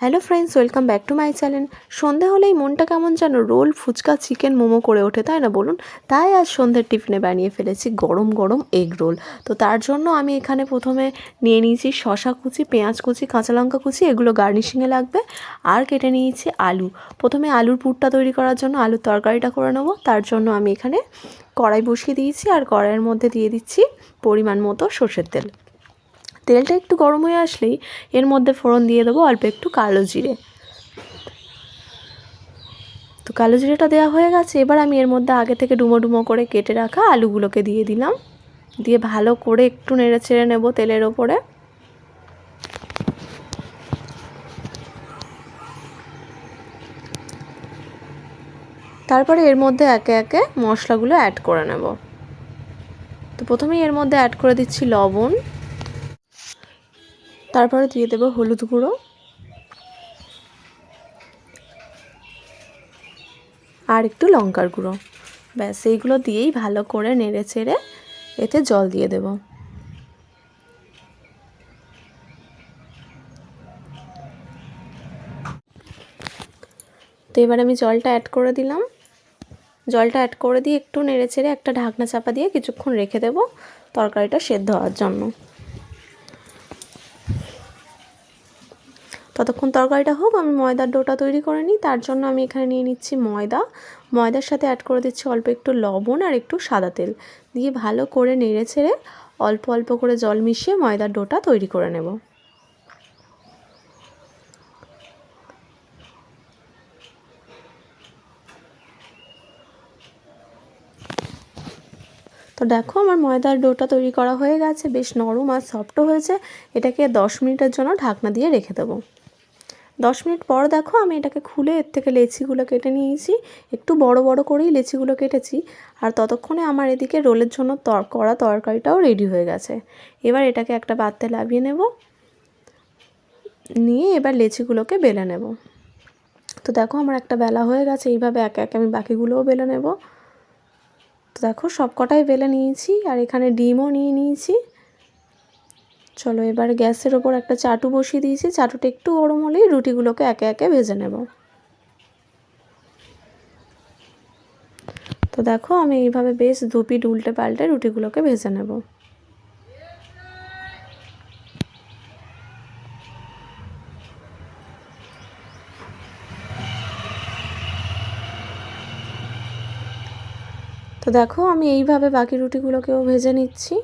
Hello friends, welcome back to my channel. সন্ধে হলেই মনটা কেমন যেন রোল, ফুচকা, চিকেন, মোমো করে ওঠে, তাই না বলুন? তাই আজ সন্ধ্যের টিফিনে বানিয়ে ফেলেছি গরম গরম এগ রোল। তো তার জন্য আমি এখানে প্রথমে নিয়ে নিয়েছি শসা কুচি, পেঁয়াজ কুচি, কাঁচা লঙ্কা কুচি, এগুলো গার্নিশিংয়ে লাগবে। আর কেটে নিয়েছি আলু। প্রথমে আলুর পুরটা তৈরি করার জন্য আলুর তরকারিটা করে নেবো। তার জন্য আমি এখানে কড়াই বসিয়ে দিয়েছি আর কড়াইয়ের মধ্যে দিয়ে দিচ্ছি পরিমাণ মতো সর্ষের তেল। তেলটা একটু গরম হয়ে আসলেই এর মধ্যে ফোড়ন দিয়ে দেবো অল্প একটু কালো জিরে। তো কালো জিরেটা দেওয়া হয়ে গেছে। এবার আমি এর মধ্যে আগে থেকে ডুমো ডুমো করে কেটে রাখা আলুগুলোকে দিয়ে দিলাম। দিয়ে ভালো করে একটু নেড়ে চেড়ে নেব তেলের ওপরে। তারপরে এর মধ্যে একে একে মশলাগুলো অ্যাড করে নেব। তো প্রথমেই এর মধ্যে অ্যাড করে দিচ্ছি লবণ, তারপরে দিয়ে দেব হলুদ গুঁড়ো আর একটু লঙ্কার গুঁড়ো। ব্যাস এইগুলো দিয়েই ভালো করে নেড়ে চেড়ে এতে জল দিয়ে দেব। তো এবার আমি জলটা অ্যাড করে দিলাম। জলটা অ্যাড করে দিয়ে একটু নেড়ে চেড়ে একটা ঢাকনা চাপা দিয়ে কিছুক্ষণ রেখে দেব তরকারিটা সেদ্ধ হওয়ার জন্য। ততক্ষণ তরকারিটা হোক, আমি ময়দার ডোটা তৈরি করে নিই। তার জন্য আমি এখানে নিয়ে নিচ্ছি ময়দার সাথে অ্যাড করে দিচ্ছি অল্প একটু লবণ আর একটু সাদা তেল দিয়ে ভালো করে নেড়ে ছেড়ে অল্প অল্প করে জল মিশিয়ে ময়দার ডোটা তৈরি করে নেব। তো দেখো আমার ময়দার ডোটা তৈরি করা হয়ে গেছে, বেশ নরম আর সফটও হয়েছে। এটাকে 10 মিনিটের জন্য ঢাকনা দিয়ে রেখে দেবো। 10 মিনিট পর দেখো আমি এটাকে খুলে এর থেকে লেচিগুলো কেটে নিয়েছি। একটু বড় বড় করেই লেচিগুলো কেটেছি। আর ততক্ষণে আমার এদিকে রোলের জন্য করা তরকারিটাও রেডি হয়ে গেছে। এবার এটাকে একটা পাত্রে নামিয়ে নেব, নিয়ে এবার লেচিগুলোকে বেলে নেব। তো দেখো আমার একটা বেলা হয়ে গেছে। এইভাবে একে একে আমি বাকিগুলোও বেলে নেব। তো দেখো সব কটাই বেলে নিয়েছি আর এখানে ডিমও নিয়ে নিয়েছি। চলো এবার গ্যাসের ওপর একটা চাটু বসিয়ে দিয়েছি। চাটুটা একটু গরম হলেই রুটিগুলোকে একে একে ভেজে নেব। তো দেখো আমি এইভাবে বেশ দুপিঠ উল্টে পাল্টে রুটিগুলোকে ভেজে নেব। তো দেখো আমি এইভাবে বাকি রুটিগুলোকেও ভেজে নিচ্ছি।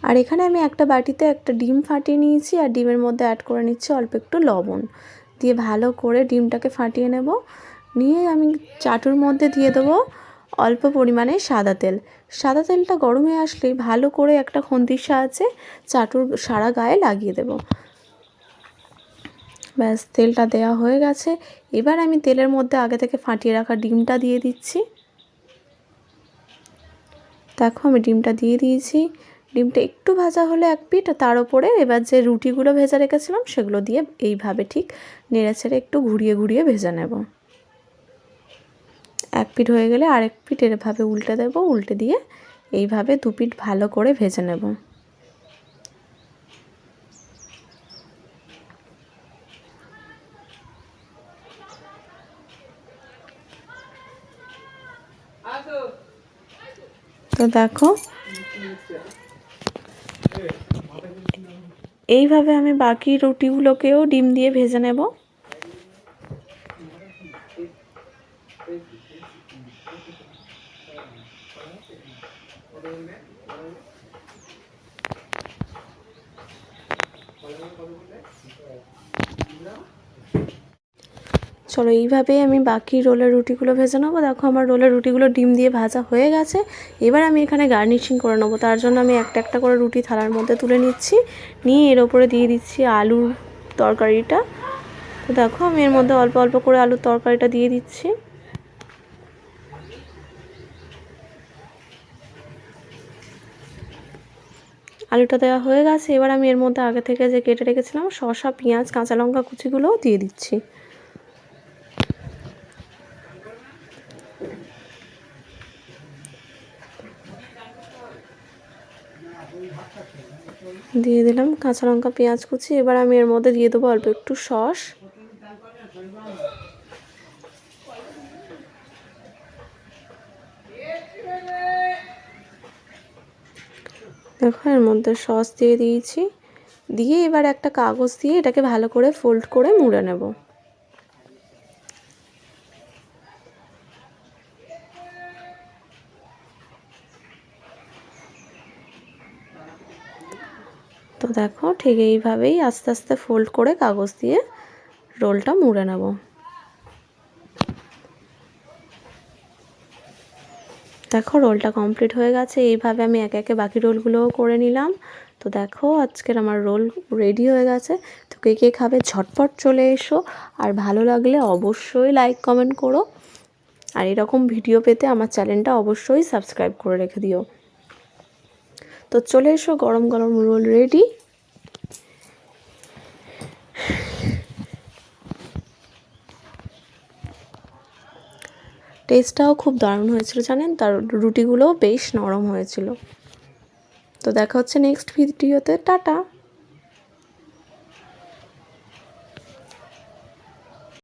আর এখানে আমি একটা বাটিতে একটা ডিম ফাটিয়ে নিয়েছি আর ডিমের মধ্যে অ্যাড করে নিচ্ছি অল্প একটু লবণ দিয়ে ভালো করে ডিমটাকে ফাটিয়ে নেব। নিয়ে আমি চাটুর মধ্যে দিয়ে দেবো অল্প পরিমাণে সাদা তেল। সাদা তেলটা গরম হয়ে আসলেই ভালো করে একটা খুন্তির সাহায্যে চাটুর সারা গায়ে লাগিয়ে দেব। ব্যাস তেলটা দেওয়া হয়ে গেছে। এবার আমি তেলের মধ্যে আগে থেকে ফাটিয়ে রাখা ডিমটা দিয়ে দিচ্ছি। দেখো আমি ডিমটা দিয়ে দিয়েছি। ডিমটা একটু ভাজা হলে এক পিঠ, তার উপরে এবার যে রুটিগুলো ভেজে রেখেছিলাম সেগুলো দিয়ে এইভাবে ঠিক নেড়ে ছেড়ে একটু ঘুরিয়ে ঘুরিয়ে ভেজে নেব। এক পিঠ হয়ে গেলে আরেক পিঠ এভাবে উল্টে দেব। উল্টে দিয়ে এইভাবে দু পিঠ ভালো করে ভেজে নেব। তো দেখো এইভাবে আমি বাকি রুটিগুলোকেও ডিম দিয়ে ভেজে নেব। চলো এইভাবেই আমি বাকি রোলের রুটিগুলো ভেজে নেবো। দেখো আমার রোলের রুটিগুলো ডিম দিয়ে ভাজা হয়ে গেছে। এবার আমি এখানে গার্নিশিং করে নেবো। তার জন্য আমি একটা একটা করে রুটি থালার মধ্যে তুলে নিচ্ছি, নিয়ে এর ওপরে দিয়ে দিচ্ছি আলুর তরকারিটা। তো দেখো আমি এর মধ্যে অল্প অল্প করে আলুর তরকারিটা দিয়ে দিচ্ছি। আলুটা দেওয়া হয়ে গেছে। এবার আমি এর মধ্যে আগে থেকে যে কেটে রেখেছিলাম শসা, পেঁয়াজ, কাঁচা লঙ্কা কুচিগুলোও দিয়ে দিচ্ছি। দিয়ে দিলাম কাঁচা লঙ্কা, পেঁয়াজ কুচি। এবার আমি এর মধ্যে দিয়ে দেবো অল্প একটু সস। দেখো এর মধ্যে সস দিয়ে দিয়েছি। দিয়ে এবার একটা কাগজ দিয়ে এটাকে ভালো করে ফোল্ড করে মুড়ে নেব। তো দেখো ঠিক এইভাবেই আস্তে আস্তে ফোল্ড করে কাগজ দিয়ে রোলটা মুড়ে নেব। দেখো রোলটা কমপ্লিট হয়ে গেছে। এইভাবে আমি একে একে বাকি রোলগুলোও করে নিলাম। তো দেখো আজকের আমার রোল রেডি হয়ে গেছে। তো কে কে খাবে ঝটপট চলে এসো। আর ভালো লাগলে অবশ্যই লাইক কমেন্ট করো। আর এরকম ভিডিও পেতে আমার চ্যানেলটা অবশ্যই সাবস্ক্রাইব করে রেখে দিও। তো চলে এসো, গরম গরম রোল রেডি। টেস্টটাও খুব দারুণ হয়েছিল জানেন, তার রুটিগুলোও বেশ নরম হয়েছিল। তো দেখা হচ্ছে নেক্সট ভিডিওতে। টাটা।